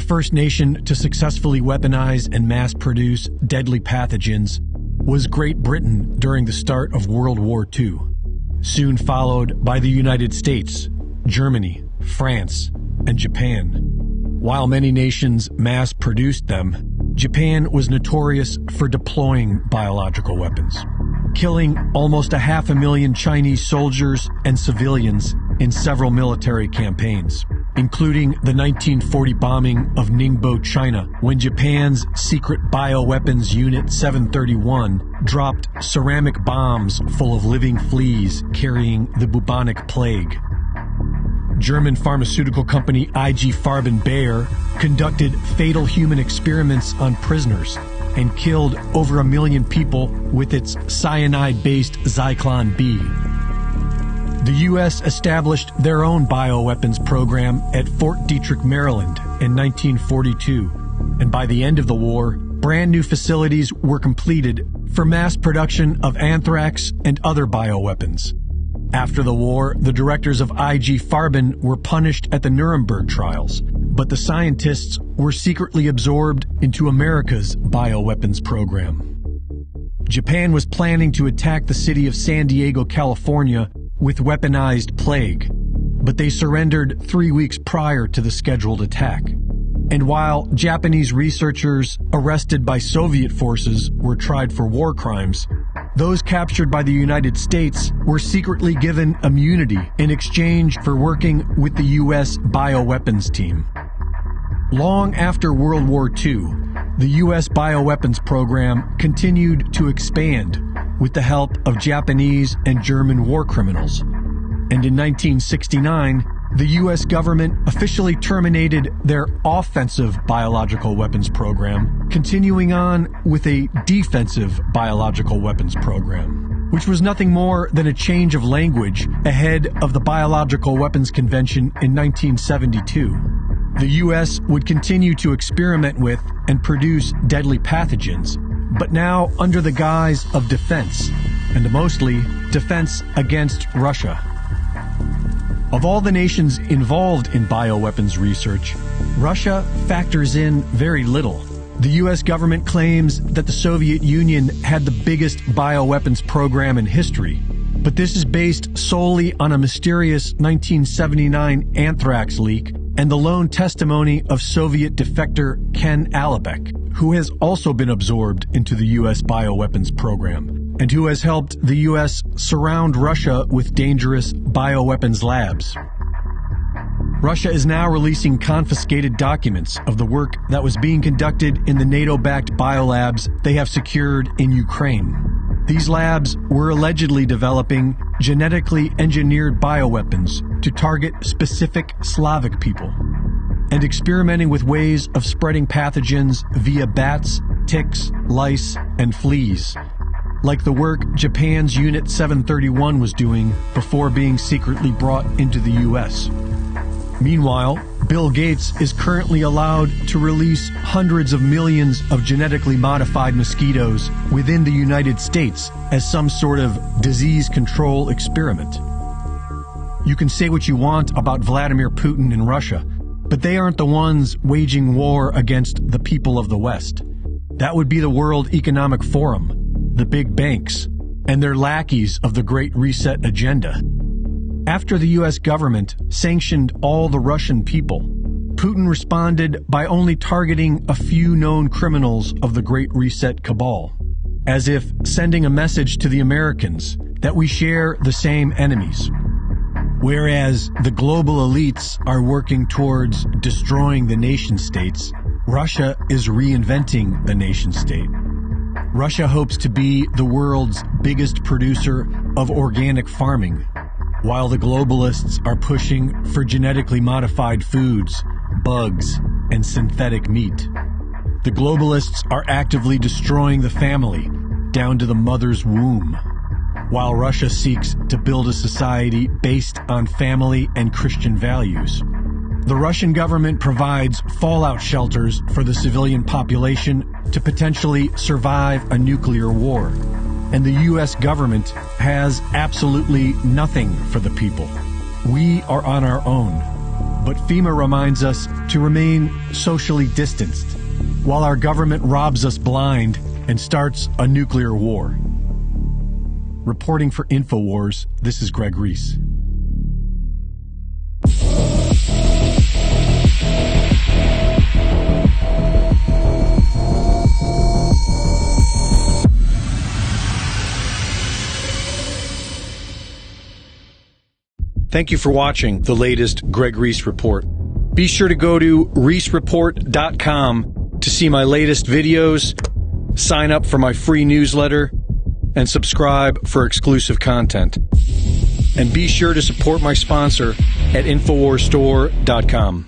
first nation to successfully weaponize and mass-produce deadly pathogens was Great Britain during the start of World War II, soon followed by the United States, Germany, France, and Japan. While many nations mass-produced them, Japan was notorious for deploying biological weapons, killing almost 500,000 Chinese soldiers and civilians in several military campaigns, including the 1940 bombing of Ningbo, China, when Japan's secret bioweapons Unit 731 dropped ceramic bombs full of living fleas carrying the bubonic plague. German pharmaceutical company IG Farben Bayer conducted fatal human experiments on prisoners and killed over 1 million people with its cyanide-based Zyklon B. The U.S. established their own bioweapons program at Fort Detrick, Maryland in 1942, and by the end of the war, brand new facilities were completed for mass production of anthrax and other bioweapons. After the war, the directors of IG Farben were punished at the Nuremberg trials, but the scientists were secretly absorbed into America's bioweapons program. Japan was planning to attack the city of San Diego, California, with weaponized plague, but they surrendered 3 weeks prior to the scheduled attack. And while Japanese researchers arrested by Soviet forces were tried for war crimes, those captured by the United States were secretly given immunity in exchange for working with the U.S. bioweapons team. Long after World War II, the U.S. bioweapons program continued to expand with the help of Japanese and German war criminals. And in 1969, the U.S. government officially terminated their offensive biological weapons program, continuing on with a defensive biological weapons program, which was nothing more than a change of language ahead of the Biological Weapons Convention in 1972. The U.S. would continue to experiment with and produce deadly pathogens, but now under the guise of defense, and mostly defense against Russia. Of all the nations involved in bioweapons research, Russia factors in very little. The U.S. government claims that the Soviet Union had the biggest bioweapons program in history, but this is based solely on a mysterious 1979 anthrax leak and the lone testimony of Soviet defector Ken Alibek, who has also been absorbed into the U.S. bioweapons program, and who has helped the U.S. surround Russia with dangerous bioweapons labs. Russia is now releasing confiscated documents of the work that was being conducted in the NATO-backed biolabs they have secured in Ukraine. These labs were allegedly developing genetically engineered bioweapons to target specific Slavic people, and experimenting with ways of spreading pathogens via bats, ticks, lice, and fleas, like the work Japan's Unit 731 was doing before being secretly brought into the U.S. Meanwhile, Bill Gates is currently allowed to release hundreds of millions of genetically modified mosquitoes within the United States as some sort of disease control experiment. You can say what you want about Vladimir Putin and Russia, but they aren't the ones waging war against the people of the West. That would be the World Economic Forum, the big banks, and their lackeys of the Great Reset agenda. After the U.S. government sanctioned all the Russian people, Putin responded by only targeting a few known criminals of the Great Reset cabal, as if sending a message to the Americans that we share the same enemies. Whereas the global elites are working towards destroying the nation-states, Russia is reinventing the nation-state. Russia hopes to be the world's biggest producer of organic farming, while the globalists are pushing for genetically modified foods, bugs, and synthetic meat. The globalists are actively destroying the family down to the mother's womb, while Russia seeks to build a society based on family and Christian values. The Russian government provides fallout shelters for the civilian population to potentially survive a nuclear war. And the U.S. government has absolutely nothing for the people. We are on our own. But FEMA reminds us to remain socially distanced, while our government robs us blind and starts a nuclear war. Reporting for InfoWars, this is Greg Reese. Thank you for watching the latest Greg Reese Report. Be sure to go to reesereport.com to see my latest videos, sign up for my free newsletter, and subscribe for exclusive content. And be sure to support my sponsor at InfoWarsStore.com.